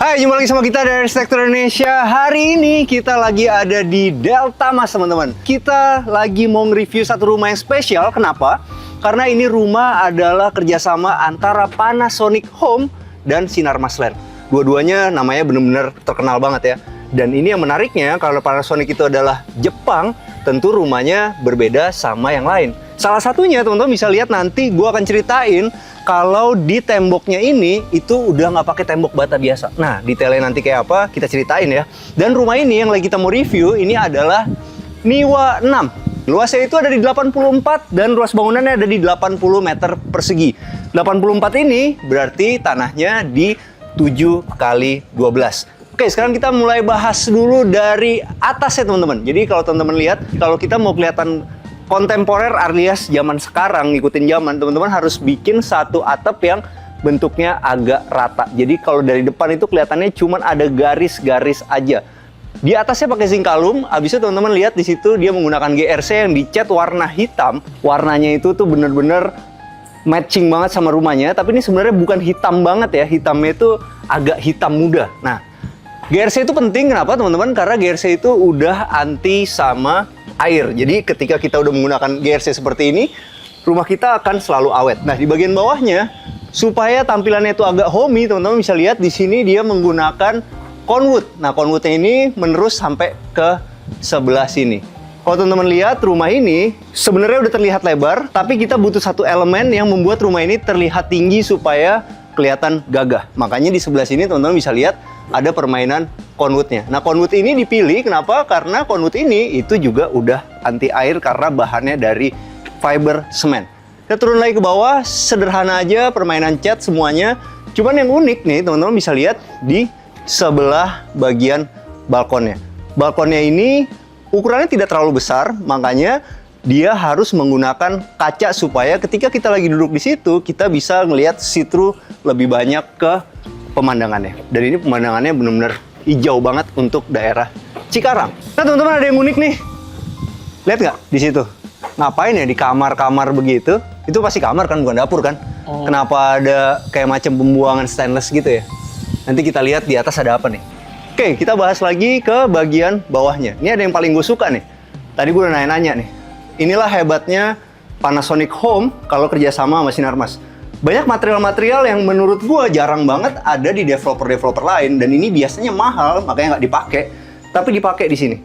Hai, jumpa lagi sama kita dari Arsitektur Indonesia. Hari ini kita lagi ada di Delta Mas, teman-teman. Kita lagi mau nge-review satu rumah yang spesial. Kenapa? Karena ini rumah adalah kerjasama antara Panasonic Home dan Sinarmas Land. Dua-duanya namanya benar-benar terkenal banget ya. Dan ini yang menariknya, kalau Panasonic itu adalah Jepang, tentu rumahnya berbeda sama yang lain. Salah satunya, teman-teman bisa lihat nanti gue akan ceritain kalau di temboknya ini itu udah nggak pakai tembok bata biasa. Nah, detailnya nanti kayak apa kita ceritain ya. Dan rumah ini yang lagi kita mau review ini adalah Niwa 6. Luasnya itu ada di 84 dan luas bangunannya ada di 80 meter persegi. 84 ini berarti tanahnya di 7 kali 12. Oke, sekarang kita mulai bahas dulu dari atas ya teman-teman. Jadi kalau teman-teman lihat, kalau kita mau kelihatan kontemporer alias zaman sekarang, ngikutin zaman, teman-teman harus bikin satu atap yang bentuknya agak rata. Jadi kalau dari depan itu kelihatannya cuma ada garis-garis aja. Di atasnya pakai zinc kalum. Habis itu teman-teman lihat di situ dia menggunakan GRC yang dicat warna hitam. Warnanya itu tuh bener-bener matching banget sama rumahnya. Tapi ini sebenarnya bukan hitam banget ya. Hitamnya itu agak hitam muda. Nah, GRC itu penting kenapa teman-teman? Karena GRC itu udah anti sama air. Jadi ketika kita udah menggunakan GRC seperti ini, rumah kita akan selalu awet. Nah, di bagian bawahnya supaya tampilannya itu agak homey, teman-teman bisa lihat di sini dia menggunakan conwood. Nah, conwoodnya ini menerus sampai ke sebelah sini. Kalau teman-teman lihat rumah ini sebenarnya udah terlihat lebar, tapi kita butuh satu elemen yang membuat rumah ini terlihat tinggi supaya kelihatan gagah. Makanya di sebelah sini teman-teman bisa lihat ada permainan conwoodnya. Nah, conwood ini dipilih kenapa? Karena conwood ini itu juga udah anti air karena bahannya dari fiber semen. Kita turun lagi ke bawah, sederhana aja permainan cat semuanya. Cuman yang unik nih teman-teman bisa lihat di sebelah bagian balkonnya. Balkonnya ini ukurannya tidak terlalu besar, makanya dia harus menggunakan kaca supaya ketika kita lagi duduk di situ kita bisa ngelihat see-through lebih banyak ke pemandangannya. Dan ini pemandangannya benar-benar hijau banget untuk daerah Cikarang. Nah, teman-teman ada yang unik nih. Lihat nggak di situ? Ngapain ya di kamar-kamar begitu? Itu pasti kamar kan, bukan dapur kan? Oh. Kenapa ada kayak macam pembuangan stainless gitu ya? Nanti kita lihat di atas ada apa nih. Oke, kita bahas lagi ke bagian bawahnya. Ini ada yang paling gue suka nih. Tadi gue udah nanya-nanya nih. Inilah hebatnya Panasonic Home kalau kerjasama sama Sinarmas. Banyak material-material yang menurut gua jarang banget ada di developer-developer lain, dan ini biasanya mahal, makanya nggak dipakai, tapi dipakai di sini.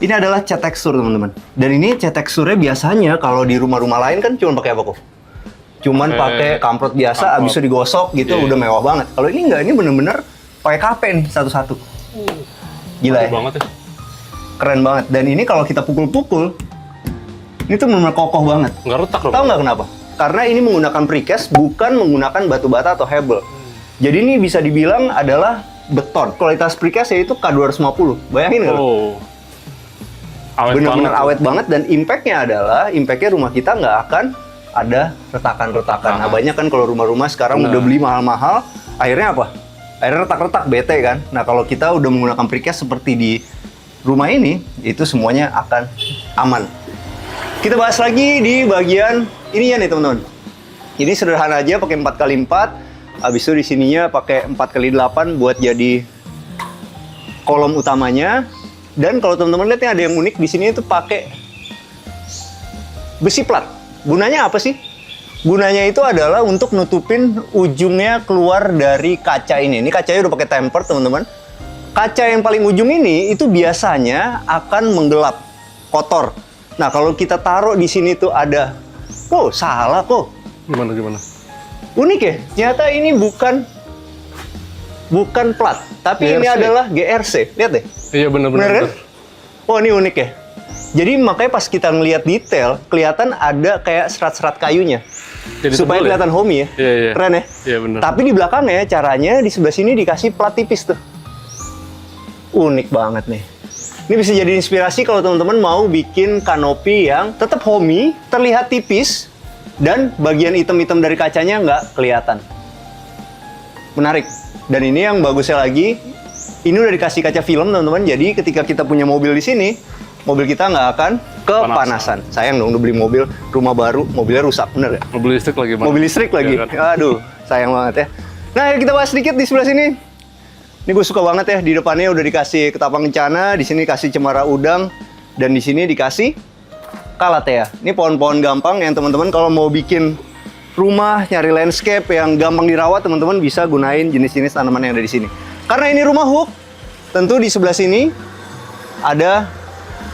Ini adalah cat tekstur, teman-teman. Dan ini cat teksturnya biasanya kalau di rumah-rumah lain kan cuma pakai apa kok? Cuman pakai kamprot biasa, abis itu digosok gitu, udah mewah banget. Kalau ini nggak, ini bener-bener pakai kape nih satu-satu. Gila ya? Banget ya? Keren banget. Dan ini kalau kita pukul-pukul, ini tuh bener-bener kokoh banget. Nggak retak loh. Tahu nggak kenapa? Karena ini menggunakan precast, bukan menggunakan batu bata atau hebel. Jadi ini bisa dibilang adalah beton. Kualitas precast yaitu K250. Bayangin nggak? Oh. Benar-benar awet banget, dan impact-nya adalah, impact-nya rumah kita nggak akan ada retakan-retakan. Nah, banyak kan kalau rumah-rumah sekarang udah beli mahal-mahal, akhirnya apa? Akhirnya retak-retak, bete kan? Nah, kalau kita udah menggunakan precast seperti di rumah ini, itu semuanya akan aman. Kita bahas lagi di bagian ininya nih teman-teman. Ini sederhana aja, pakai 4x4. Habis itu di sininya pakai 4x8 buat jadi kolom utamanya. Dan kalau teman-teman lihat nih ada yang unik di sini itu pakai besi plat. Gunanya apa sih? Gunanya itu adalah untuk nutupin ujungnya keluar dari kaca ini. Ini kacanya udah pakai tempered teman-teman. Kaca yang paling ujung ini itu biasanya akan menggelap, kotor. Nah, kalau kita taruh di sini tuh ada, oh salah kok. Gimana? Unik ya, ternyata ini bukan plat, tapi GRC. Ini adalah GRC. Lihat deh. Iya benar-benar. Kan? Oh, ini unik ya. Jadi makanya pas kita ngelihat detail, kelihatan ada kayak serat-serat kayunya. Jadi supaya kelihatan homey ya. Iya. Keren ya? Iya benar. Tapi di belakangnya caranya di sebelah sini dikasih plat tipis tuh. Unik banget nih. Ini bisa jadi inspirasi kalau teman-teman mau bikin kanopi yang tetap homey, terlihat tipis, dan bagian item-item dari kacanya nggak kelihatan. Menarik. Dan ini yang bagusnya lagi, ini udah dikasih kaca film teman-teman, jadi ketika kita punya mobil di sini, mobil kita nggak akan kepanasan. Sayang dong udah beli mobil, rumah baru, mobilnya rusak, bener ya? Mobil listrik lagi. Mobil listrik lagi. Ya kan? Aduh, sayang banget ya. Nah, kita bahas sedikit di sebelah sini. Ini gue suka banget ya, di depannya udah dikasih ketapang kencana, di sini kasih cemara udang, dan di sini dikasih kalatea. Ini pohon-pohon gampang yang teman-teman kalau mau bikin rumah, nyari landscape yang gampang dirawat, teman-teman bisa gunain jenis-jenis tanaman yang ada di sini. Karena ini rumah hook, tentu di sebelah sini ada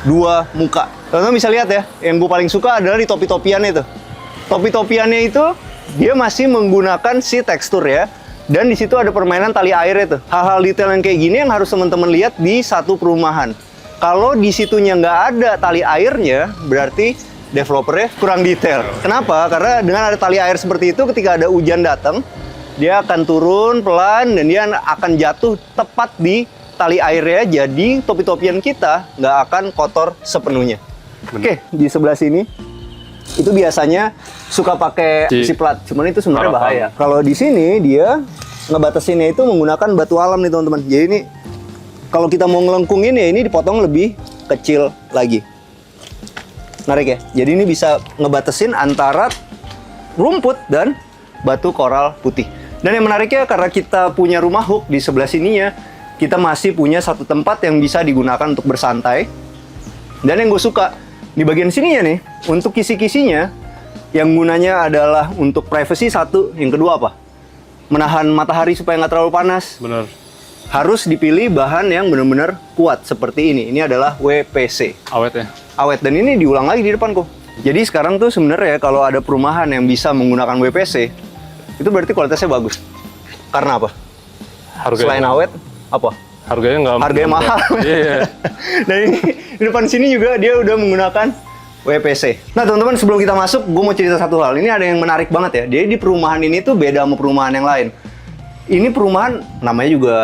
2 muka. Teman-teman bisa lihat ya, yang gue paling suka adalah di topi-topiannya itu. Topi-topiannya itu dia masih menggunakan si tekstur ya. Dan di situ ada permainan tali air itu. Hal-hal detail yang kayak gini yang harus teman-teman lihat di satu perumahan. Kalau di situnya nggak ada tali airnya, berarti developernya kurang detail. Kenapa? Karena dengan ada tali air seperti itu, ketika ada hujan datang, dia akan turun pelan dan dia akan jatuh tepat di tali airnya. Jadi topi-topian kita nggak akan kotor sepenuhnya. Oke, di sebelah sini itu biasanya suka pakai besi plat, cuman itu sebenarnya bahaya. Kalau di sini dia ngebatasinnya itu menggunakan batu alam nih teman-teman. Jadi ini kalau kita mau ngelengkungin ya ini dipotong lebih kecil lagi. Menarik ya. Jadi ini bisa ngebatasin antara rumput dan batu koral putih. Dan yang menariknya karena kita punya rumah hook di sebelah sininya, kita masih punya satu tempat yang bisa digunakan untuk bersantai. Dan yang gue suka di bagian sininya nih, untuk kisi-kisinya, yang gunanya adalah untuk privacy satu, yang kedua apa? Menahan matahari supaya nggak terlalu panas. Bener. Harus dipilih bahan yang benar-benar kuat seperti ini. Ini adalah WPC. Awet ya? Awet, dan ini diulang lagi di depanku. Jadi sekarang tuh sebenarnya kalau ada perumahan yang bisa menggunakan WPC, itu berarti kualitasnya bagus. Karena apa? Harganya. Selain awet, apa? Harganya nggak. Harganya mahal. Iya. Dan ini di depan sini juga dia udah menggunakan WPC. Nah teman-teman, sebelum kita masuk, gue mau cerita satu hal. Ini ada yang menarik banget ya. Jadi di perumahan ini tuh beda sama perumahan yang lain. Ini perumahan namanya juga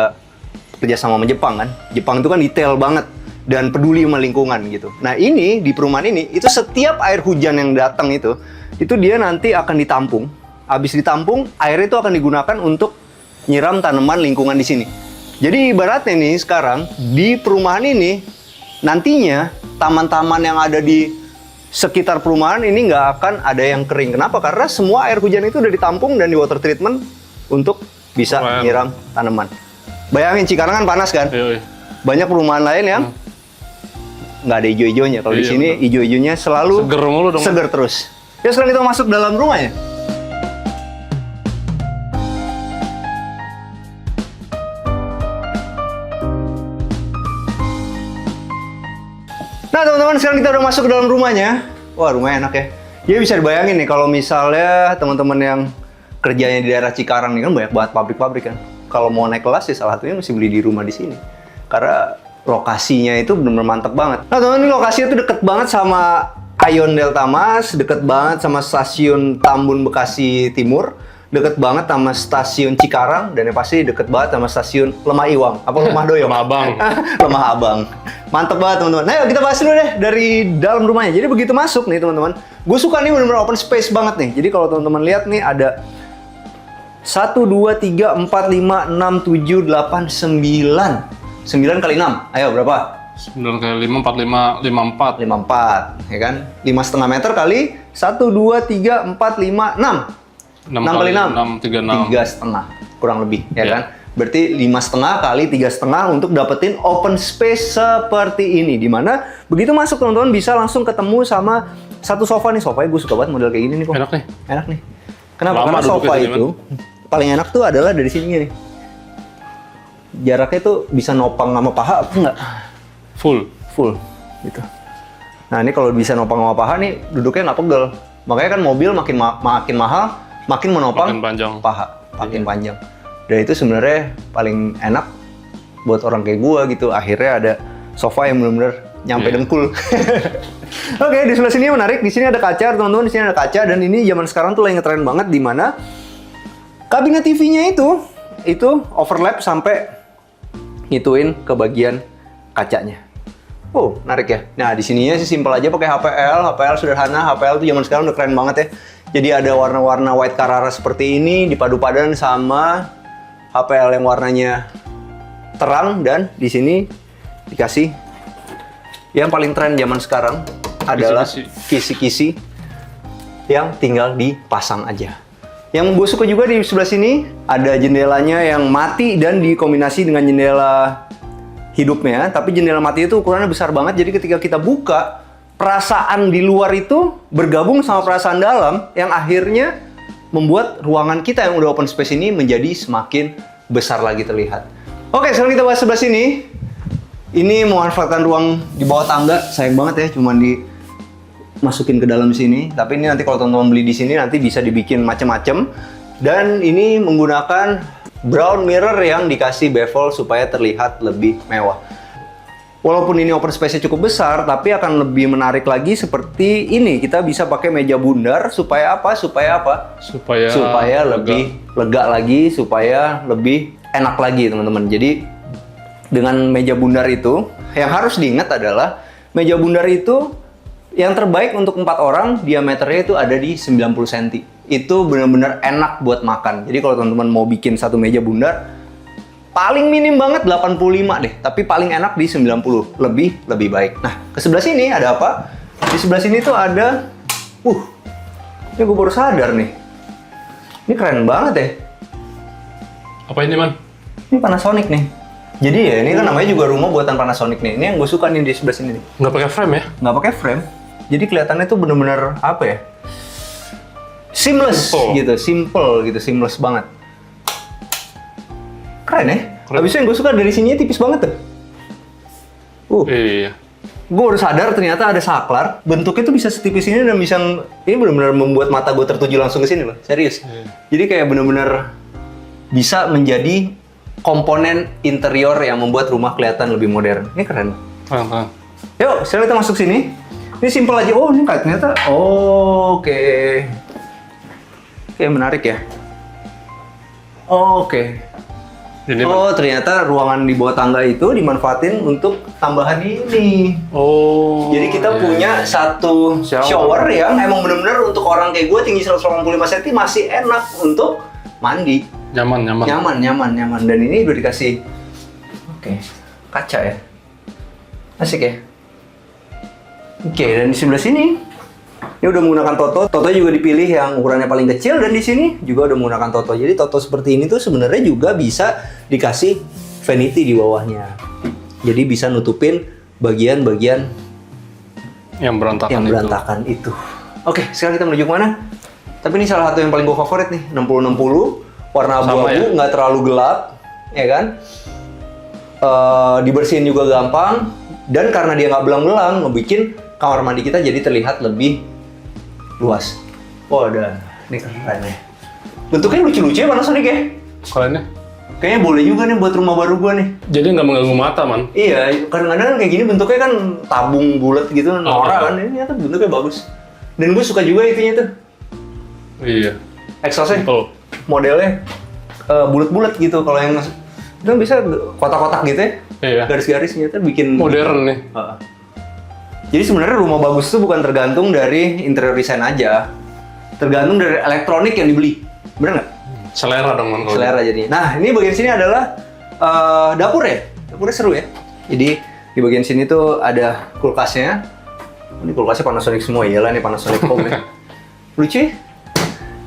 kerjasama sama Jepang kan. Jepang itu kan detail banget dan peduli sama lingkungan gitu. Nah ini di perumahan ini, itu setiap air hujan yang datang itu dia nanti akan ditampung. Habis ditampung, air itu akan digunakan untuk nyiram tanaman lingkungan di sini. Jadi ibaratnya nih sekarang di perumahan ini nantinya taman-taman yang ada di sekitar perumahan ini nggak akan ada yang kering. Kenapa? Karena semua air hujan itu udah ditampung dan di water treatment untuk bisa nyiram tanaman. Bayangin Cikarang kan panas kan? Iya. Banyak perumahan lain yang nggak ada hijau-hijaunya. Kalau di sini hijau-hijaunya selalu seger mulu dong. Seger terus. Ya sekarang kita masuk dalam rumahnya. Nah teman-teman, sekarang kita udah masuk ke dalam rumahnya. Wah, rumahnya enak ya. Jadi bisa dibayangin nih kalau misalnya teman-teman yang kerjanya di daerah Cikarang nih kan banyak banget pabrik-pabrik kan. Kalau mau naik kelas ya salah satunya mesti beli di rumah di sini. Karena lokasinya itu benar-benar mantep banget. Nah teman-teman, ini lokasinya tuh deket banget sama Ayon Delta Mas, deket banget sama stasiun Tambun Bekasi Timur, deket banget sama stasiun Cikarang, dan yang pasti deket banget sama stasiun Lemah Iwang. Apa Lemah Doyong? Lemah Abang. Lemah Abang. Mantep banget teman-teman. Nah yuk kita bahas dulu deh dari dalam rumahnya. Jadi begitu masuk nih teman-teman, gue suka nih bener-bener open space banget nih. Jadi kalau teman-teman lihat nih ada 1, 2, 3, 4, 5, 6, 7, 8, 9. 9 kali 6. Ayo berapa? 9 kali 5, 45, 54. 54, ya kan? 5,5 meter kali 1, 2, 3, 4, 5, 6. 6 kali 6? 6, 36. 3,5, kurang lebih, ya kan? Berarti 5,5 kali 3,5 untuk dapetin open space seperti ini. Dimana begitu masuk teman-teman bisa langsung ketemu sama satu sofa nih. Sofanya gue suka banget model kayak gini nih kok. Enak nih. Enak nih. Kenapa? Lama Karena sofa itu paling enak tuh adalah dari sininya nih. Jaraknya tuh bisa nopang sama paha apa enggak? Full Gitu. Nah ini kalau bisa nopang sama paha nih duduknya nggak pegel. Makanya kan mobil makin mahal, makin menopang makin panjang. paha, makin panjang. Dan itu sebenarnya paling enak buat orang kayak gua gitu. Akhirnya ada sofa yang benar-benar nyampe dengkul. Oke, di sebelah sini menarik. Di sini ada kaca, teman-teman. Di sini ada kaca, dan ini zaman sekarang tuh lagi ngetren banget di mana kabinet TV-nya itu overlap sampai ngituin ke bagian kacanya. Oh, menarik ya. Nah, di sininya sih simpel aja pakai HPL sederhana. HPL tuh zaman sekarang udah keren banget ya. Jadi ada warna-warna white Carrara seperti ini dipadu-padan sama HPL yang warnanya terang, dan di sini dikasih yang paling tren zaman sekarang adalah kisi-kisi yang tinggal dipasang aja. Yang gue suka juga di sebelah sini, ada jendelanya yang mati dan dikombinasi dengan jendela hidupnya. Tapi jendela mati itu ukurannya besar banget, jadi ketika kita buka, perasaan di luar itu bergabung sama perasaan dalam yang akhirnya membuat ruangan kita yang udah open space ini menjadi semakin besar lagi terlihat. Oke, sekarang kita bahas sebelah sini. Ini memanfaatkan ruang di bawah tangga, sayang banget ya, cuman dimasukin ke dalam sini. Tapi ini nanti kalau teman-teman beli di sini nanti bisa dibikin macam-macam. Dan ini menggunakan brown mirror yang dikasih bevel supaya terlihat lebih mewah. Walaupun ini open space-nya cukup besar, tapi akan lebih menarik lagi seperti ini. Kita bisa pakai meja bundar supaya apa? Supaya lebih lega lagi, supaya lebih enak lagi, teman-teman. Jadi dengan meja bundar itu, yang harus diingat adalah meja bundar itu yang terbaik untuk 4 orang, diameternya itu ada di 90 cm. Itu benar-benar enak buat makan. Jadi kalau teman-teman mau bikin satu meja bundar, paling minim banget 85 deh, tapi paling enak di 90, lebih baik. Nah, ke sebelah sini ada apa? Di sebelah sini tuh ada, ini gue baru sadar nih. Ini keren banget ya. Apa ini, Man? Ini Panasonic nih. Jadi ya, ini kan namanya juga rumah buatan Panasonic nih. Ini yang gue suka nih di sebelah sini nih. Nggak pakai frame ya? Nggak pakai frame. Jadi kelihatannya tuh bener-bener apa ya? Seamless gitu, simple gitu, seamless banget. Keren ya? Keren. Habis itu yang gue suka dari sini tipis banget tuh. Iya. Gue baru sadar ternyata ada saklar. Bentuknya tuh bisa setipis ini dan bisa, ini bener-bener membuat mata gue tertuju langsung ke sini loh. Serius. Jadi kayak bener-bener bisa menjadi komponen interior yang membuat rumah kelihatan lebih modern. Ini keren. Keren. Yuk, sekarang kita masuk sini. Ini simpel aja. Oh, ini ternyata. Oke. Oke, menarik ya. Oke. Oh, ternyata ruangan di bawah tangga itu dimanfaatin untuk tambahan ini. Oh. Jadi kita punya satu shower yang emang bener-bener untuk orang kayak gue tinggi 185 cm masih enak untuk mandi. Nyaman. Nyaman. Dan ini udah dikasih kaca ya. Asik ya. Oke, dan di sebelah sini ini udah menggunakan Toto. Toto juga dipilih yang ukurannya paling kecil, dan di sini juga udah menggunakan Toto. Jadi Toto seperti ini tuh sebenarnya juga bisa dikasih vanity di bawahnya. Jadi bisa nutupin bagian-bagian yang berantakan, itu. Oke, sekarang kita menuju kemana? Tapi ini salah satu yang paling gue favorit nih, 60-60. Warna abu-abu, nggak terlalu gelap, ya kan? Dibersihin juga gampang, dan karena dia nggak belang-belang, ngebikin kamar mandi kita jadi terlihat lebih luas. Oh, ada. Ini keren ya. Bentuknya lucu-lucu ya Panasonic ya? Kerennya? Kayaknya boleh juga nih buat rumah baru gua nih. Jadi nggak mengganggu mata, Man? Iya, kadang-kadang kan kayak gini bentuknya kan tabung bulat gitu, norak kan. Ini ternyata bentuknya bagus. Dan gue suka juga itunya tuh. Iya. Exhaustnya modelnya bulat-bulat gitu. Kalau yang itu kan bisa kotak-kotak gitu ya. Iya. Garis-garis ternyata bikin modern nih. Jadi sebenarnya rumah bagus itu bukan tergantung dari interior design aja. Tergantung dari elektronik yang dibeli. Bener nggak? Selera dong, Man. Selera jadi. Nah, ini bagian sini adalah dapur ya. Dapurnya seru ya. Jadi di bagian sini tuh ada kulkasnya. Ini kulkasnya Panasonic semua, iyalah ini Panasonic Home ya. Lucu ya?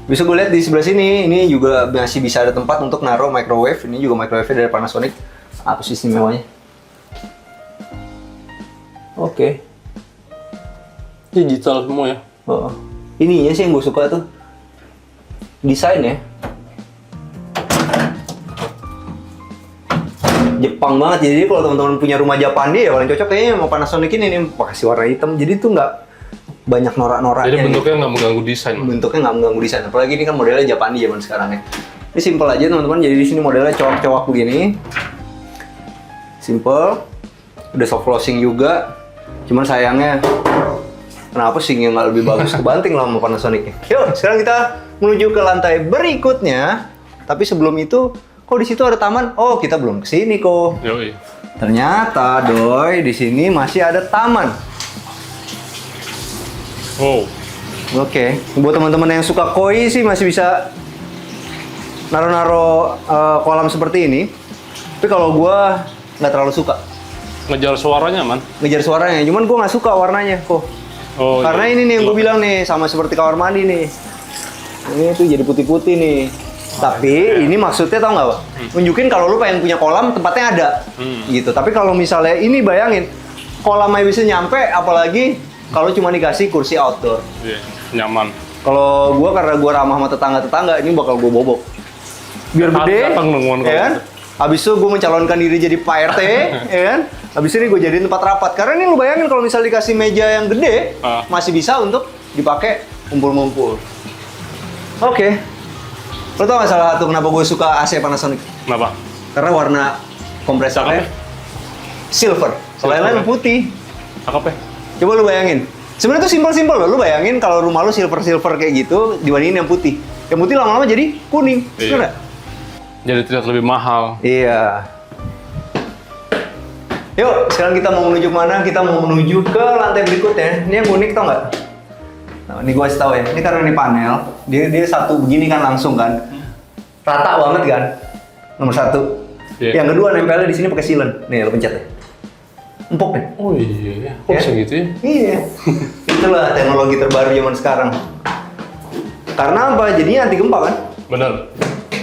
Bisa gue lihat di sebelah sini, ini juga masih bisa ada tempat untuk naruh microwave. Ini juga microwave dari Panasonic. Apa sih istimewanya? Oke. Digital semua ya. Ininya sih yang gue suka tuh. Desainnya. Jepang banget. Jadi kalau teman-teman punya rumah Japandi ya paling cocok kayaknya sama Panasonic ini nih, kasih warna hitam. Jadi tuh nggak banyak norak-noraknya. Jadi bentuknya nggak mengganggu desain. Bentuknya nggak mengganggu desain. Apalagi ini kan modelnya Japandi zaman sekarang ya. Ini simple aja teman-teman. Jadi di sini modelnya cowok-cowok begini. Simple. Udah soft closing juga. Cuman sayangnya kenapa singnya nggak lebih bagus kebanting lah sama Panasonic-nya. Yuk, sekarang kita menuju ke lantai berikutnya. Tapi sebelum itu, kok di situ ada taman? Oh, kita belum kesini kok. Yoi. Ternyata, Doi, di sini masih ada taman. Wow. Oke, buat teman-teman yang suka koi sih masih bisa naro-naro kolam seperti ini. Tapi kalau gua nggak terlalu suka. Ngejar suaranya, Man. Ngejar suaranya, cuman gua nggak suka warnanya kok. Oh, Karena iya. ini nih yang gue bilang nih, sama seperti kamar mandi nih. Ini tuh jadi putih-putih nih. Tapi ini maksudnya tau nggak, Pak? Nunjukin kalau lu pengen punya kolam, tempatnya ada. Gitu. Tapi kalau misalnya ini bayangin, kolam aja bisa nyampe, apalagi kalau cuma dikasih kursi outdoor. Iya, nyaman. Kalau gua karena gua ramah sama tetangga-tetangga, ini bakal gua bobok. Biar gede, Datang nungguan ya kan? Habis itu gue mencalonkan diri jadi Pak RT, ya kan? Habis ini gue jadiin tempat rapat. Karena ini lu bayangin kalau misalnya dikasih meja yang gede, masih bisa untuk dipakai kumpul-kumpul. Oke. Lo tau gak salah satu kenapa gue suka AC Panasonic? Kenapa? Karena warna kompresornya silver. Kalau yang lain putih. Cakep ya? Coba lu bayangin. Sebenarnya tuh simpel-simpel loh. Lu bayangin kalau rumah lu silver-silver kayak gitu dibandingin yang putih. Yang putih lama-lama jadi kuning. Iya. Bener nggak? Jadi terlihat lebih mahal. Iya. Yuk, sekarang kita mau menuju mana? Kita mau menuju ke lantai berikutnya. Ini yang unik tau nggak? Nah, ini gue kasih tau ya. Ini karena ini panel, dia satu begini kan langsung kan, rata banget kan. Nomor satu. Iya. Yang kedua nempelnya di sini pakai silen. Nih, lo pencet ya. Empuk nih. Oh iya, kok bisa gitu ya? Iya. Itulah teknologi terbaru zaman sekarang. Karena apa? Jadinya anti gempa kan? Bener.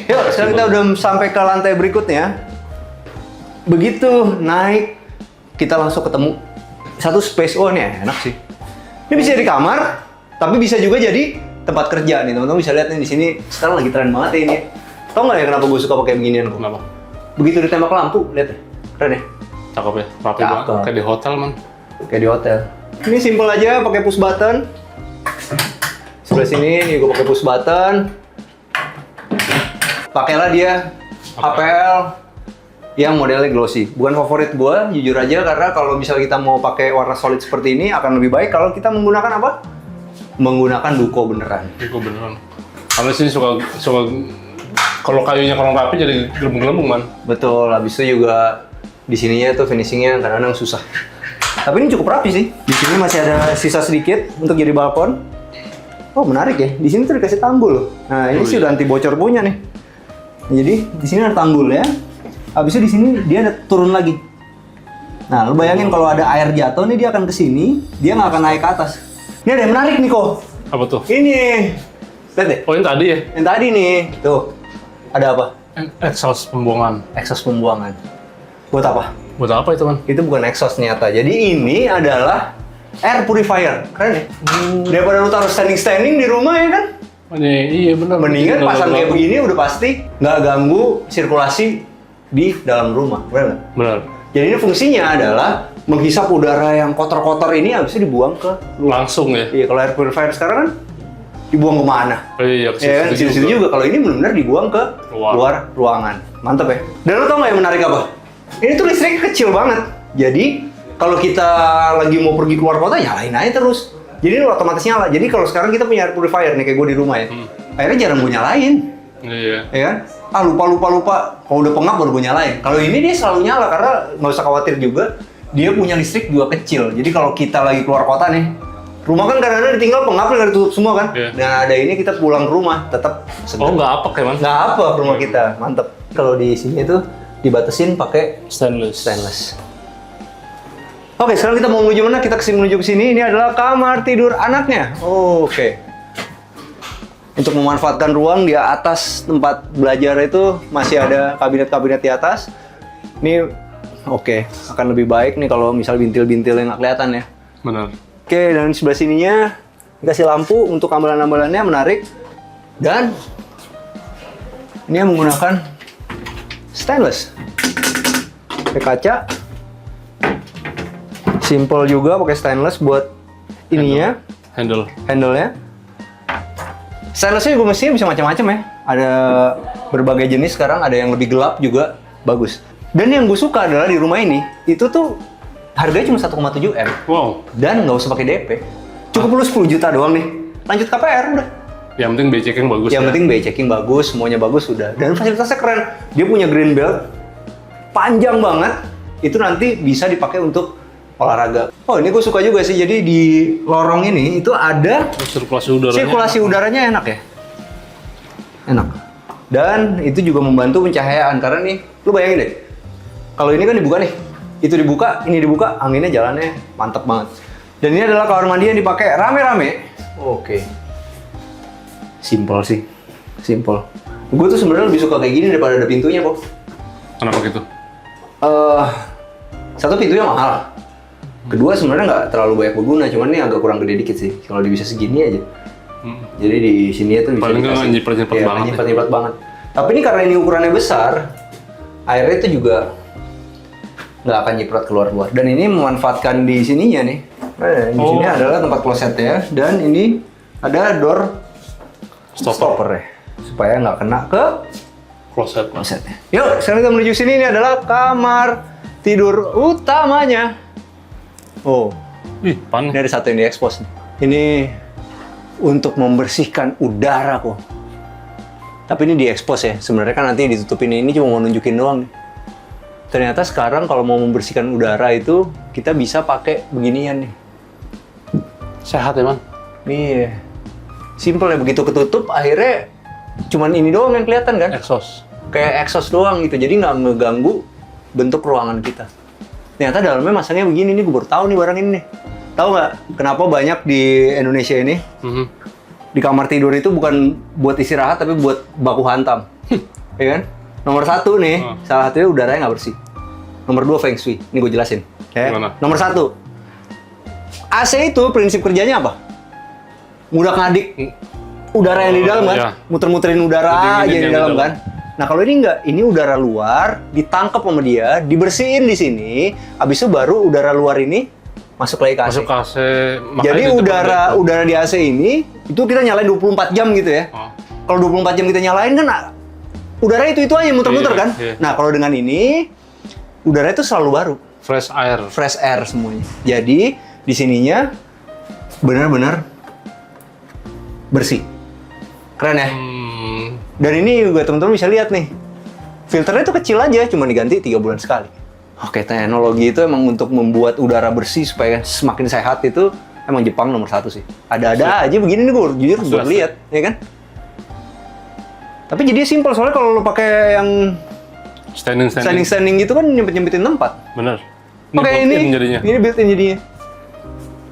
Yuk, sekarang kita udah sampai ke lantai berikutnya. Begitu naik, kita langsung ketemu satu space. Oh, ini enak sih. Ini bisa jadi kamar, tapi bisa juga jadi tempat kerja nih. Teman-teman bisa lihat nih di sini. Sekarang lagi tren banget ya ini. Tau nggak ya kenapa gue suka pakai beginian? Kenapa? Begitu ditembak lampu, lihat ya. Keren ya? Cakep ya? Rapi Cakep. banget. Kayak di hotel, man. Kayak di hotel. Ini simple aja, pakai push button. Sebelah sini, nih gue pakai push button. Pakailah dia HPL yang modelnya glossy. Bukan favorit gue, jujur aja, karena kalau misalnya kita mau pakai warna solid seperti ini akan lebih baik kalau kita menggunakan apa? Menggunakan duko beneran. Gue beneran. Karena sini suka kalau kayunya kurang rapi jadi gelembung-gelembung, man. Betul, habis itu juga di sininya tuh finishingnya kadang-kadang susah. Tapi ini cukup rapi sih. Di sini masih ada sisa sedikit untuk jadi balkon. Oh, menarik ya. Di sini tuh dikasih tanggul. Nah, ini sih udah anti bocor punya nih. Jadi di sini ada tanggulnya. Habis itu di sini dia ada turun lagi. Nah, lu bayangin kalau ada air jatuh nih dia akan ke sini, dia nggak akan naik ke atas. Ini ada yang menarik nih kok. Apa tuh? Ini. Lihat deh. Oh, yang tadi ya? Yang tadi nih. Tuh. Ada apa? Exhaust pembuangan. Exhaust pembuangan. Buat apa? Buat apa itu, man? Itu bukan exhaust ternyata. Jadi ini adalah air purifier. Keren ya? Daripada lu taruh standing di rumah ya kan? Iya benar. Mendingan pasang kayak begini udah pasti nggak ganggu sirkulasi di dalam rumah. Benar nggak? Benar. Jadi ini fungsinya adalah menghisap udara yang kotor-kotor ini habis itu dibuang ke luar. Langsung ya? Iya, kalau air purifier sekarang kan dibuang kemana? Oh, iya, Ya kan, ke situ juga. Kalau ini benar-benar dibuang ke luar ruangan. Mantap ya? Dan lo tau nggak yang menarik apa? Ini tuh listriknya kecil banget. Jadi, kalau kita lagi mau pergi keluar kota, nyalain aja terus. Jadi ini otomatis nyala. Jadi kalau sekarang kita punya air purifier nih, kayak gue di rumah ya. Airnya jarang gue nyalain. Iya. Ya kan? Ah, lupa. Kalau udah pengap baru gue nyalain. Kalau ini dia selalu nyala karena nggak usah khawatir juga. Dia punya listrik juga kecil. Jadi kalau kita lagi keluar kota nih, rumah kan kadang-kadang ditinggal pengap nggak ditutup semua kan? Iya. Nah, ada ini kita pulang ke rumah tetap segar. Oh, nggak apek ya, man? Nggak apa rumah kita, mantep. Kalau di sini tuh dibatasin pakai Stainless. Oke, sekarang kita mau menuju mana? Kita menuju ke sini. Ini adalah kamar tidur anaknya. Oke. Untuk memanfaatkan ruang di atas tempat belajar itu masih ada kabinet-kabinet di atas. Ini oke, akan lebih baik nih kalau misal bintil-bintilnya nggak kelihatan ya. Benar. Oke, dan di sebelah sininya dikasih lampu untuk ambalan-ambalannya menarik. Dan ini yang menggunakan stainless. Pakai kaca. Simple juga pakai stainless buat ininya, handle-nya. Stainlessnya juga mestinya bisa macam-macam ya. Ada berbagai jenis sekarang, ada yang lebih gelap juga, bagus. Dan yang gue suka adalah di rumah ini, itu tuh harganya cuma 1,7 M. Wow. Dan nggak usah pakai DP. Cukup lu 10 juta doang nih. Lanjut KPR udah. Yang penting BI checking bagus. Yang penting BI checking bagus, semuanya bagus udah. Dan fasilitasnya keren. Dia punya green belt, panjang banget. Itu nanti bisa dipakai untuk olahraga. Oh, ini gue suka juga sih. Jadi di lorong ini itu ada sirkulasi udaranya enak ya. Enak. Dan itu juga membantu pencahayaan karena nih, lu bayangin deh. Kalau ini kan dibuka nih. Itu dibuka, ini dibuka, anginnya jalannya mantap banget. Dan ini adalah kamar mandi yang dipakai rame-rame. Oke. Simple sih, simple. Gue tuh sebenarnya lebih suka kayak gini daripada ada pintunya kok. Kenapa gitu? Satu pintunya mahal. Kedua sebenarnya nggak terlalu banyak berguna, cuman ini agak kurang gede dikit sih. Kalau dia bisa segini aja. Jadi di sini tuh bisa Paling nggak dikasih. nyiprat-nyiprat Iya, banget ya. nyiprat-nyiprat banget. Tapi ini karena ini ukurannya besar, airnya itu juga nggak akan nyiprat keluar-keluar. Dan ini memanfaatkan di sininya nih. Di sini adalah tempat klosetnya, dan ini ada door stopper ya, supaya nggak kena ke Kloset. klosetnya. Yuk, sekarang kita menuju sini. Ini adalah kamar tidur utamanya. Oh, Ih, pan. ini ada satu yang diekspos nih. Ini untuk membersihkan udara kok. Tapi ini diekspos ya. Sebenarnya kan nanti ditutupin ini cuma mau nunjukin doang nih. Ternyata sekarang kalau mau membersihkan udara itu kita bisa pakai beginian nih. Sehat ya, Man? Iya. Simple ya, begitu ketutup akhirnya cuman ini doang yang kelihatan kan? Exhaust. Kayak exhaust doang gitu, jadi nggak ngeganggu bentuk ruangan kita. Ternyata dalamnya masangnya begini nih, gue baru tahu nih barang ini nih. Tahu nggak kenapa banyak di Indonesia ini di kamar tidur itu bukan buat istirahat tapi buat baku hantam, ya kan? Nomor satu nih, salah satunya udaranya nggak bersih. Nomor dua feng shui, ini gue jelasin. Ya. Gimana? Nomor satu, AC itu prinsip kerjanya apa? Mudah ngadik udara yang di dalam kan? Iya. Muter-muterin udara Dinginin aja di yang dalam di dalam. kan? Nah kalau ini enggak, ini udara luar ditangkap sama dia, dibersihin di sini, habis itu baru udara luar ini masuk lagi ke AC. Masuk ke AC. makanya Jadi ditutup udara di AC ini itu kita nyalain 24 jam gitu ya. Oh. Kalau 24 jam kita nyalain kan udara itu aja muter-muter Iya, kan. iya. Nah kalau dengan ini udara itu selalu baru, Fresh air. fresh air semuanya. Jadi di sininya benar-benar bersih, keren ya. Dan ini juga teman-teman bisa lihat nih, filternya itu kecil aja, cuma diganti 3 bulan sekali. Oke, teknologi itu emang untuk membuat udara bersih supaya semakin sehat itu emang Jepang nomor 1 sih. Ada-ada aja begini nih gue jujur baru Asli. lihat, ya kan? Tapi jadi simpel soalnya kalau lo pakai yang standing gitu kan nyempit-nyempitin tempat. Bener. Oke, built-in ini jadinya. ini built-in jadinya.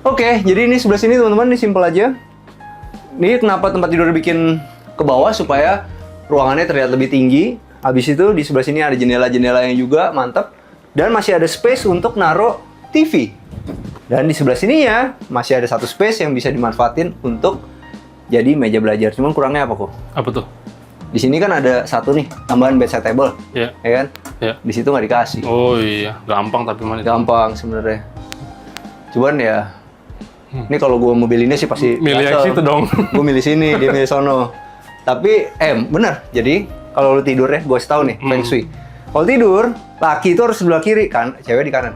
Oke, jadi ini sebelah sini teman-teman, ini simpel aja. Ini kenapa tempat tidur dibikin ke bawah supaya ruangannya terlihat lebih tinggi. Habis itu di sebelah sini ada jendela-jendela yang juga mantap, dan masih ada space untuk naruh TV. Dan di sebelah sininya masih ada satu space yang bisa dimanfaatin untuk jadi meja belajar. Cuman kurangnya apa kok? Apa tuh? Di sini kan ada satu nih tambahan bedside table, Iya. ya kan? Iya. Di situ nggak dikasih. Oh iya, gampang tapi mana? Gampang sebenarnya. Cuman ya, ini kalau gue mobil ini sih pasti Milih yang situ dong. Gue milih sini, dia milih sono. Tapi, bener. Jadi, kalau lu tidur ya, gue tahu nih, feng shui. Kalau tidur, laki itu harus sebelah kiri, kan? Cewek di kanan.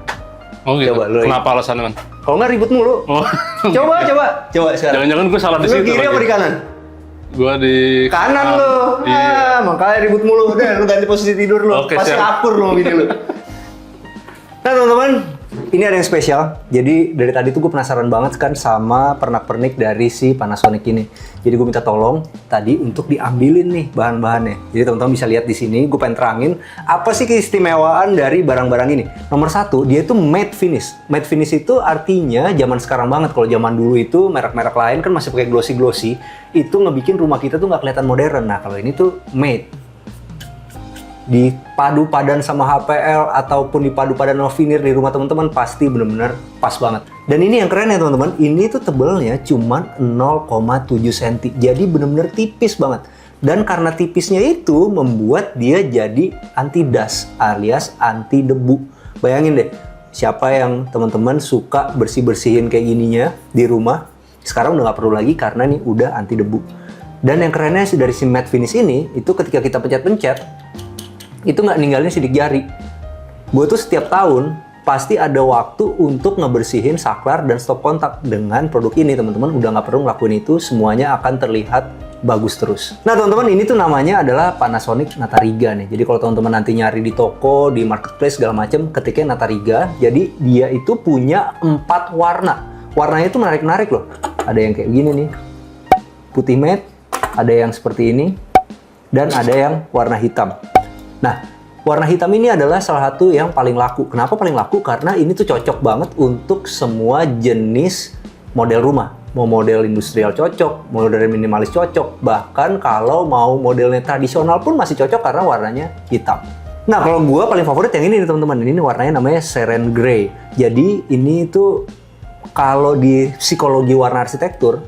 Oh gitu. Coba, lu- Kenapa alasannya, Man? Kalau nggak ribut mulu. Oh. Coba sekarang. Jangan-jangan gue salah di Lu situ. kiri apa di kanan? Gue di Kanan lu. Iya. Makanya ribut mulu. Udah, lu ganti posisi tidur lu. Oke, Pasti siap. akur lu bini lu. Nah, teman-teman, ini ada yang spesial. Jadi, dari tadi tuh gue penasaran banget kan sama pernak-pernik dari si Panasonic ini. Jadi, gue minta tolong tadi untuk diambilin nih bahan-bahannya. Jadi, teman-teman bisa lihat di sini, gue pengen terangin apa sih keistimewaan dari barang-barang ini. Nomor satu, dia itu matte finish. Matte finish itu artinya zaman sekarang banget. Kalau zaman dulu itu merek-merek lain kan masih pakai glossy-glossy. Itu ngebikin rumah kita tuh nggak kelihatan modern. Nah, kalau ini tuh matte. Dipadu padan sama HPL ataupun dipadu padan sama veneer di rumah teman-teman pasti benar-benar pas banget. Dan ini yang keren ya teman-teman, ini tuh tebelnya cuman 0,7 cm. Jadi benar-benar tipis banget. Dan karena tipisnya itu membuat dia jadi anti dust alias anti debu. Bayangin deh, siapa yang teman-teman suka bersih-bersihin kayak gininya di rumah, sekarang udah nggak perlu lagi karena nih udah anti debu. Dan yang kerennya sih dari si matte finish ini, itu ketika kita pencet-pencet, itu nggak ninggalin sidik jari. Gue tuh setiap tahun pasti ada waktu untuk ngebersihin saklar dan stop kontak dengan produk ini, teman-teman. Udah nggak perlu ngelakuin itu, semuanya akan terlihat bagus terus. Nah, teman-teman, ini tuh namanya adalah Panasonic Natariga nih. Jadi kalau teman-teman nanti nyari di toko, di marketplace segala macam, ketiknya Natariga. Jadi dia itu punya 4 warna. Warnanya itu menarik-menarik loh. Ada yang kayak gini nih, putih matte, ada yang seperti ini, dan ada yang warna hitam. Nah, warna hitam ini adalah salah satu yang paling laku. Kenapa paling laku? Karena ini tuh cocok banget untuk semua jenis model rumah. mau model industrial cocok, model minimalis cocok, bahkan kalau mau modelnya tradisional pun masih cocok karena warnanya hitam. Nah, kalau gue paling favorit yang ini nih teman-teman. Ini warnanya namanya Seren Grey. Jadi ini tuh kalau di psikologi warna arsitektur,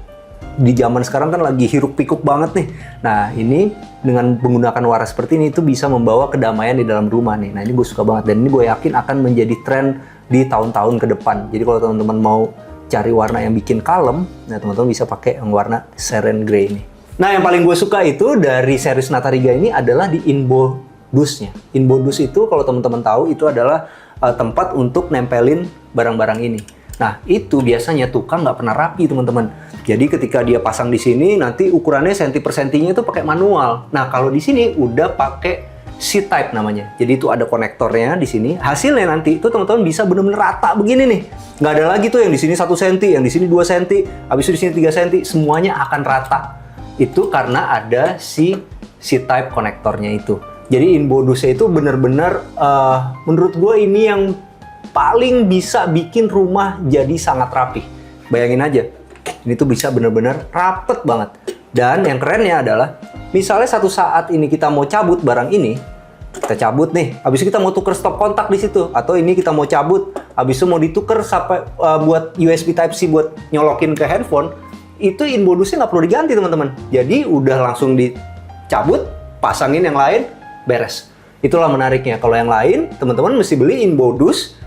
di zaman sekarang kan lagi hiruk pikuk banget nih. Nah, ini dengan menggunakan warna seperti ini itu bisa membawa kedamaian di dalam rumah nih. Nah, ini gue suka banget dan ini gue yakin akan menjadi tren di tahun-tahun ke depan. Jadi kalau teman-teman mau cari warna yang bikin kalem, nah teman-teman bisa pakai yang warna Seren Grey ini. Nah, yang paling gue suka itu dari series Natariga ini adalah di inbodusnya. Inbodus itu kalau teman-teman tahu itu adalah tempat untuk nempelin barang-barang ini. Nah, itu biasanya tukang nggak pernah rapi, teman-teman. Jadi ketika dia pasang di sini, nanti ukurannya senti per sentinya itu pakai manual. Nah, kalau di sini udah pakai C-type namanya. Jadi itu ada konektornya di sini. Hasilnya nanti itu teman-teman bisa benar-benar rata begini nih. Nggak ada lagi tuh yang di sini 1 senti, yang di sini 2 senti, habis itu di sini 3 senti, semuanya akan rata. Itu karena ada si C-type konektornya itu. Jadi inbodusnya itu benar-benar menurut gue ini yang paling bisa bikin rumah jadi sangat rapi. Bayangin aja, ini tuh bisa benar-benar rapet banget. Dan yang kerennya adalah, misalnya satu saat ini kita mau cabut barang ini, kita cabut nih, habis itu kita mau tuker stop kontak di situ, atau ini kita mau cabut, habis itu mau dituker sampai buat USB Type-C buat nyolokin ke handphone, itu inbodusnya nggak perlu diganti teman-teman. Jadi udah langsung dicabut, pasangin yang lain, beres. Itulah menariknya. Kalau yang lain, teman-teman mesti beli inbodus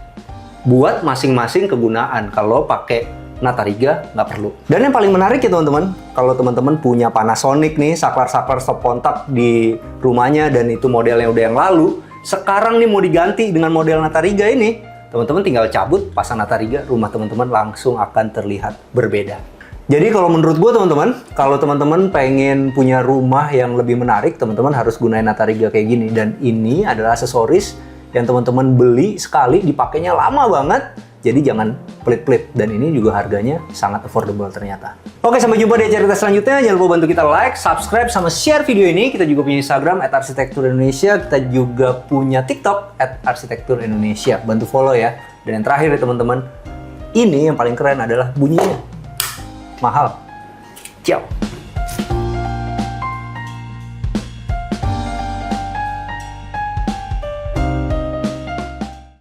buat masing-masing kegunaan. Kalau pakai Natariga nggak perlu. Dan yang paling menarik ya teman-teman, kalau teman-teman punya Panasonic nih, saklar-saklar stop kontak di rumahnya dan itu modelnya udah yang lalu, sekarang nih mau diganti dengan model Natariga ini, teman-teman tinggal cabut, pasang Natariga, rumah teman-teman langsung akan terlihat berbeda. Jadi kalau menurut gue teman-teman, kalau teman-teman pengen punya rumah yang lebih menarik, teman-teman harus gunain Natariga kayak gini. Dan ini adalah aksesoris yang teman-teman beli sekali, dipakainya lama banget. Jadi jangan pelit-pelit, dan ini juga harganya sangat affordable ternyata. Oke, sampai jumpa di acara kita selanjutnya. Jangan lupa bantu kita like, subscribe, sama share video ini. Kita juga punya Instagram @arsitekturindonesia. Kita juga punya TikTok @arsitekturindonesia. Bantu follow ya. Dan yang terakhir ya teman-teman, ini yang paling keren adalah bunyinya. Mahal. Ciao.